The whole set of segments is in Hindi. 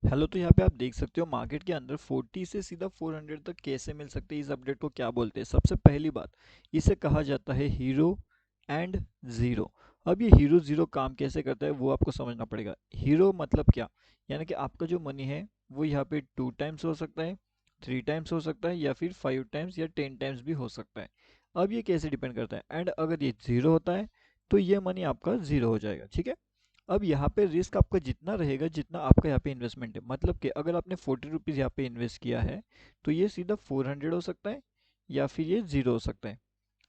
हेलो। तो यहाँ पे आप देख सकते हो मार्केट के अंदर 40 से सीधा 400 तक कैसे मिल सकते हैं। इस अपडेट को क्या बोलते हैं? सबसे पहली बात, इसे कहा जाता है हीरो एंड ज़ीरो। अब ये हीरो ज़ीरो काम कैसे करता है वो आपको समझना पड़ेगा। हीरो मतलब क्या, यानी कि आपका जो मनी है वो यहाँ पे 2 टाइम्स हो सकता है, 3 टाइम्स हो सकता है, या फिर 5 टाइम्स या 10 टाइम्स भी हो सकता है। अब ये कैसे डिपेंड करता है, एंड अगर ये ज़ीरो होता है तो ये मनी आपका ज़ीरो हो जाएगा। ठीक है। अब यहाँ पे रिस्क आपका जितना रहेगा, जितना आपका यहाँ पे इन्वेस्टमेंट है, मतलब कि अगर आपने 40 रुपीज़ यहाँ पे इन्वेस्ट किया है तो ये सीधा 400 हो सकता है या फिर ये ज़ीरो हो सकता है।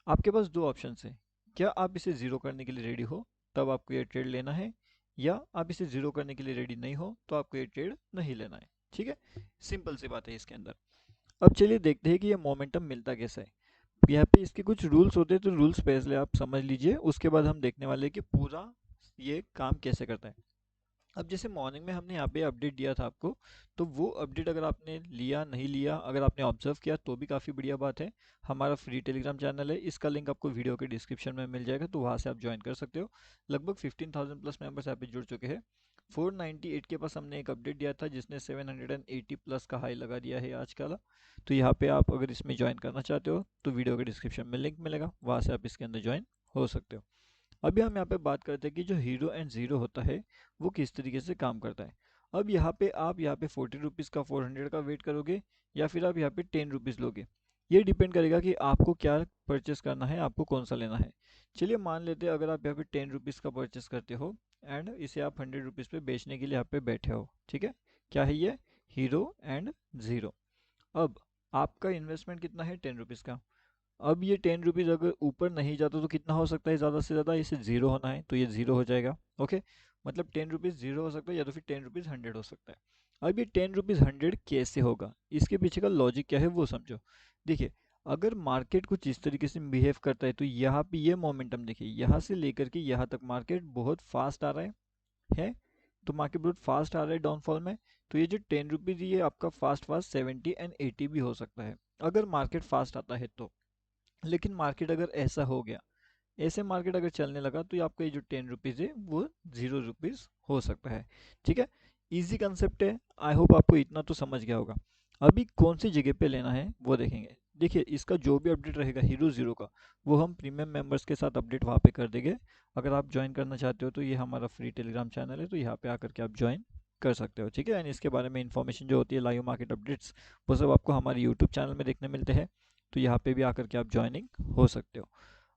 आपके पास दो ऑप्शन है। क्या आप इसे ज़ीरो करने के लिए रेडी हो, तब आपको ये ट्रेड लेना है, या आप इसे ज़ीरो करने के लिए रेडी नहीं हो तो आपको ये ट्रेड नहीं लेना है। ठीक है। सिंपल सी बात है इसके अंदर। अब चलिए देखते हैं कि ये मोमेंटम मिलता कैसे है। यहाँ पे इसके कुछ रूल्स होते हैं, तो रूल्स पहले आप समझ लीजिए, उसके बाद हम देखने वाले हैं कि पूरा ये काम कैसे करता है। अब जैसे मॉर्निंग में हमने यहाँ पे अपडेट दिया था आपको, तो वो अपडेट अगर आपने लिया नहीं लिया, अगर आपने ऑब्जर्व किया तो भी काफ़ी बढ़िया बात है। हमारा फ्री टेलीग्राम चैनल है, इसका लिंक आपको वीडियो के डिस्क्रिप्शन में मिल जाएगा, तो वहाँ से आप ज्वाइन कर सकते हो। लगभग 15,000 प्लस मेंबर्स यहाँ पे जुड़ चुके हैं। 498 के पास हमने एक अपडेट दिया था जिसने 780 प्लस का हाई लगा दिया है आज का। तो यहाँ पे आप अगर इसमें ज्वाइन करना चाहते हो तो वीडियो के डिस्क्रिप्शन में लिंक मिलेगा, वहाँ से आप इसके अंदर ज्वाइन हो सकते हो। अभी हम यहाँ पे बात करते हैं कि जो हीरो एंड ज़ीरो होता है वो किस तरीके से काम करता है। अब यहाँ पे आप यहाँ पे 40 रुपीज़ का 400 का वेट करोगे, या फिर आप यहाँ पे 10 रुपीज़ लोगे। ये डिपेंड करेगा कि आपको क्या परचेस करना है, आपको कौन सा लेना है। चलिए मान लेते हैं अगर आप यहाँ पे 10 रुपीज़ का परचेस करते हो एंड इसे आप 100 रुपीज़ पे बेचने के लिए यहाँ पे बैठे हो। ठीक है। क्या है ये? Hero and zero. अब आपका इन्वेस्टमेंट कितना है? 10 रुपीज़ का। अब ये 10 रुपीज़ अगर ऊपर नहीं जाता तो कितना हो सकता है? ज़्यादा से ज़्यादा इसे ज़ीरो होना है, तो ये ज़ीरो हो जाएगा। ओके। मतलब 10 रुपीज़ ज़ीरो हो सकता है, या तो फिर 10 रुपीज़ 100 हो सकता है। अब ये 10 रुपीज़ 100 कैसे होगा, इसके पीछे का लॉजिक क्या है वो समझो। देखिए, अगर मार्केट कुछ इस तरीके से बिहेव करता है तो यहाँ पे ये मोमेंटम देखिए, यहाँ से लेकर के यहाँ तक मार्केट बहुत फास्ट आ रहा है। तो मार्केट बहुत फास्ट आ रहा है डाउनफॉल में। तो ये जो 10 रुपीज़, ये आपका फास्ट फास्ट 70 एंड 80 भी हो सकता है, अगर मार्केट फास्ट आता है तो। लेकिन मार्केट अगर ऐसा हो गया, ऐसे मार्केट अगर चलने लगा, तो ये आपका ये जो 10 रुपीज़ है वो 0 रुपीज़ हो सकता है। ठीक है। इजी कंसेप्ट है, आई होप आपको इतना तो समझ गया होगा। अभी कौन सी जगह पे लेना है वो देखेंगे। देखिए, इसका जो भी अपडेट रहेगा हीरो ज़ीरो का, वो हम प्रीमियम मेंबर्स के साथ अपडेट वहाँ पे कर देंगे। अगर आप ज्वाइन करना चाहते हो तो ये हमारा फ्री टेलीग्राम चैनल है, तो यहाँ पे आकर के आप ज्वाइन कर सकते हो। ठीक है। एंड इसके बारे में इंफॉर्मेशन जो होती है, लाइव मार्केट अपडेट्स, वो सब आपको हमारे यूट्यूब चैनल में देखने मिलते हैं। तो यहाँ पे भी आकर के आप ज्वाइनिंग हो सकते हो।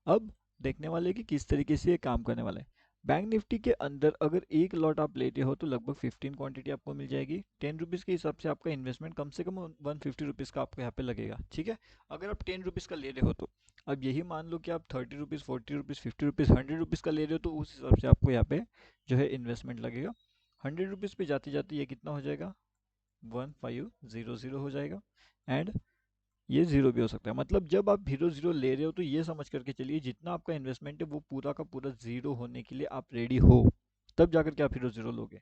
अब देखने वाले कि किस तरीके से ये काम करने वाला है। बैंक निफ्टी के अंदर अगर एक लॉट आप लेते हो तो लगभग 15 क्वांटिटी आपको मिल जाएगी। 10 रुपीज़ के हिसाब से आपका इन्वेस्टमेंट कम से कम 150 रुपीज़ का आपको यहाँ पे लगेगा। ठीक है। अगर आप 10 रुपीज़ का ले रहे हो तो अब यही मान लो कि आप 30 रुपीज़, 40 रुपीज़, 50 रुपीज़, 100 रुपीज़ का ले रहे हो, तो उस हिसाब से आपको यहाँ पे जो है इन्वेस्टमेंट लगेगा। 100 रुपीज़ पे जाते जाते ये कितना हो जाएगा? 1500 हो जाएगा। एंड ये ज़ीरो भी हो सकता है। मतलब जब आप हीरो ज़ीरो ले रहे हो तो ये समझ करके चलिए, जितना आपका इन्वेस्टमेंट है वो पूरा का पूरा ज़ीरो होने के लिए आप रेडी हो, तब जाकर के आप हीरो ज़ीरो लोगे।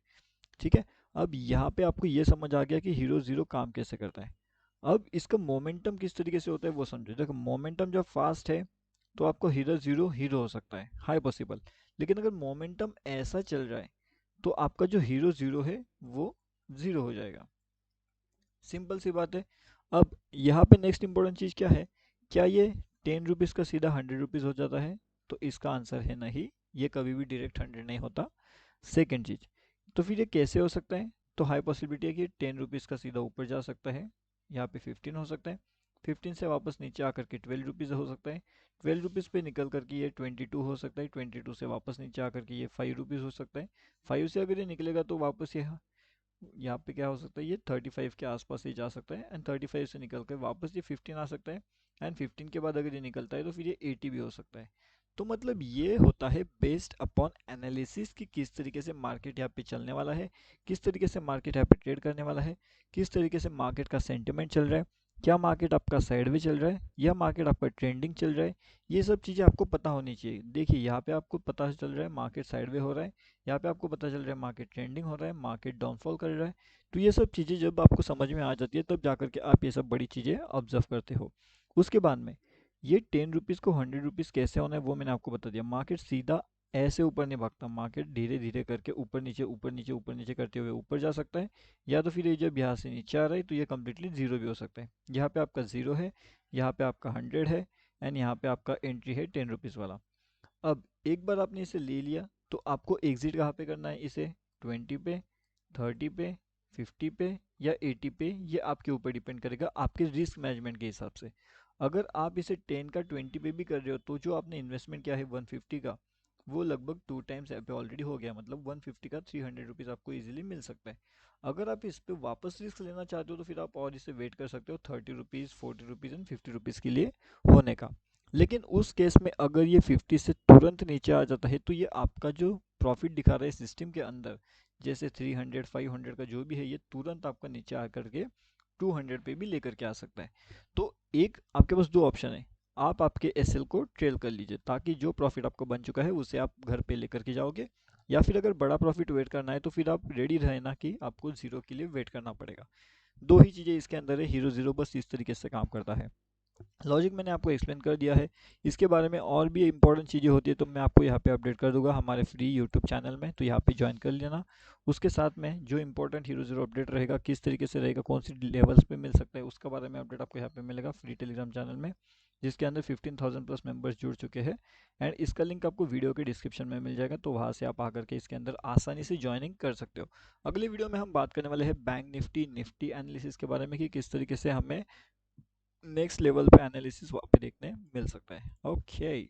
ठीक है। अब यहाँ पे आपको ये समझ आ गया कि हीरो ज़ीरो काम कैसे करता है। अब इसका मोमेंटम किस तरीके से होता है वो समझो। देखो, मोमेंटम जब फास्ट है तो आपको हीरो ज़ीरो हीरो हो सकता है, हाई पॉसिबल। लेकिन अगर मोमेंटम ऐसा चल रहा है तो आपका जो हीरो ज़ीरो है वो ज़ीरो हो जाएगा। सिंपल सी बात है। अब यहाँ पे नेक्स्ट इंपॉर्टेंट चीज़ क्या है? क्या ये 10 रुपीज़ का सीधा 100 रुपीज़ हो जाता है? तो इसका आंसर है नहीं, ये कभी भी डायरेक्ट 100 नहीं होता। सेकेंड चीज़, तो फिर ये कैसे हो सकता है? तो हाई पॉसिबिलिटी है कि 10 रुपीज़ का सीधा ऊपर जा सकता है, यहाँ पे 15 हो सकता है, 15 से वापस नीचे आकर के 12 रुपीज़ हो सकता है, 12 रुपीज़ पे निकल करके ये 22 हो सकता है, 22 से वापस नीचे आकर के ये 5 रुपीज़ हो सकता है, 5 से अगर ये निकलेगा तो वापस ये यहाँ पे क्या हो सकता है? ये 35 के आसपास ही जा सकता है, एंड 35 से निकल कर वापस ये 15 आ सकता है, एंड 15 के बाद अगर ये निकलता है तो फिर ये 80 भी हो सकता है। तो मतलब ये होता है बेस्ड अपॉन एनालिसिस कि किस तरीके से मार्केट यहाँ पे चलने वाला है, किस तरीके से मार्केट यहाँ पे ट्रेड करने वाला है, किस तरीके से मार्केट का सेंटिमेंट चल रहा है, क्या मार्केट आपका साइडवेज चल रहा है या मार्केट आपका ट्रेंडिंग चल रहा है। ये सब चीज़ें आपको पता होनी चाहिए। देखिए, यहाँ पे आपको पता चल रहा है मार्केट साइडवे हो रहा है, यहाँ पे आपको पता चल रहा है मार्केट ट्रेंडिंग हो रहा है, मार्केट डाउनफॉल कर रहा है। तो ये सब चीज़ें जब आपको समझ में आ जाती है, तब जाकर के आप ये सब बड़ी चीज़ें ऑब्जर्व करते हो। उसके बाद में ये 10 रुपीज़ को 100 रुपीज़ कैसे होना है वो मैंने आपको बता दिया। मार्केट सीधा ऐसे ऊपर नहीं भागता मार्केट, धीरे धीरे करके ऊपर नीचे ऊपर नीचे ऊपर नीचे करते हुए ऊपर जा सकता है, या तो फिर ये जब यहाँ से नीचे आ रहा है तो ये कम्प्लीटली जीरो भी हो सकता है। यहाँ पे आपका जीरो है, यहाँ पे आपका 100 है, एंड यहाँ पे आपका एंट्री है 10 रुपीज़ वाला। अब एक बार आपने इसे ले लिया तो आपको एग्जिट कहाँ पे करना है इसे, 20 पे, 30 पे, 50 पे या 80 पे, ये आपके ऊपर डिपेंड करेगा आपके रिस्क मैनेजमेंट के हिसाब से। अगर आप इसे 10 का 20 पे भी कर रहे हो तो जो आपने इन्वेस्टमेंट किया है 150 का, वो लगभग 2 टाइम्स पे ऑलरेडी हो गया, मतलब 150 का 300 रुपीज़ आपको इजीली मिल सकता है। अगर आप इस पे वापस रिस्क लेना चाहते हो तो फिर आप और इसे वेट कर सकते हो 30 रुपीज़, 40 रुपीज़ एंड 50 रुपीज़ के लिए होने का। लेकिन उस केस में अगर ये 50 से तुरंत नीचे आ जाता है तो ये आपका जो प्रॉफिट दिखा रहा है सिस्टम के अंदर, जैसे 300 500 का जो भी है, ये तुरंत आपका नीचे आ करके 200 पे भी लेकर के आ सकता है। तो एक आपके पास दो ऑप्शन है, आप आपके एसएल को ट्रेल कर लीजिए ताकि जो प्रॉफिट आपको बन चुका है उसे आप घर पे लेकर के जाओगे, या फिर अगर बड़ा प्रॉफिट वेट करना है तो फिर आप रेडी रहना कि आपको जीरो के लिए वेट करना पड़ेगा। दो ही चीज़ें इसके अंदर है, हीरो जीरो बस इस तरीके से काम करता है। लॉजिक मैंने आपको एक्सप्लेन कर दिया है। इसके बारे में और भी इंपॉर्टेंट चीज़ें होती है तो मैं आपको यहाँ पे अपडेट कर दूंगा हमारे फ्री यूट्यूब चैनल में, तो यहाँ पे ज्वाइन कर लेना। उसके साथ में जो इंपॉर्टेंट हीरो जीरो अपडेट रहेगा, किस तरीके से रहेगा, कौन सी लेवल्स पे मिल सकता है, उसका बारे में अपडेट आपको यहाँ पे मिलेगा फ्री टेलीग्राम चैनल में, जिसके अंदर 15,000 प्लस मेंबर्स जुड़ चुके हैं। एंड इसका लिंक आपको वीडियो के डिस्क्रिप्शन में मिल जाएगा, तो वहाँ से आप आकर के इसके अंदर आसानी से ज्वाइनिंग कर सकते हो। अगले वीडियो में हम बात करने वाले हैं बैंक निफ्टी निफ्टी एनालिसिस के बारे में, कि किस तरीके से हमें नेक्स्ट लेवल पे एनालिसिस वहाँ पे देखने मिल सकता है। ओके।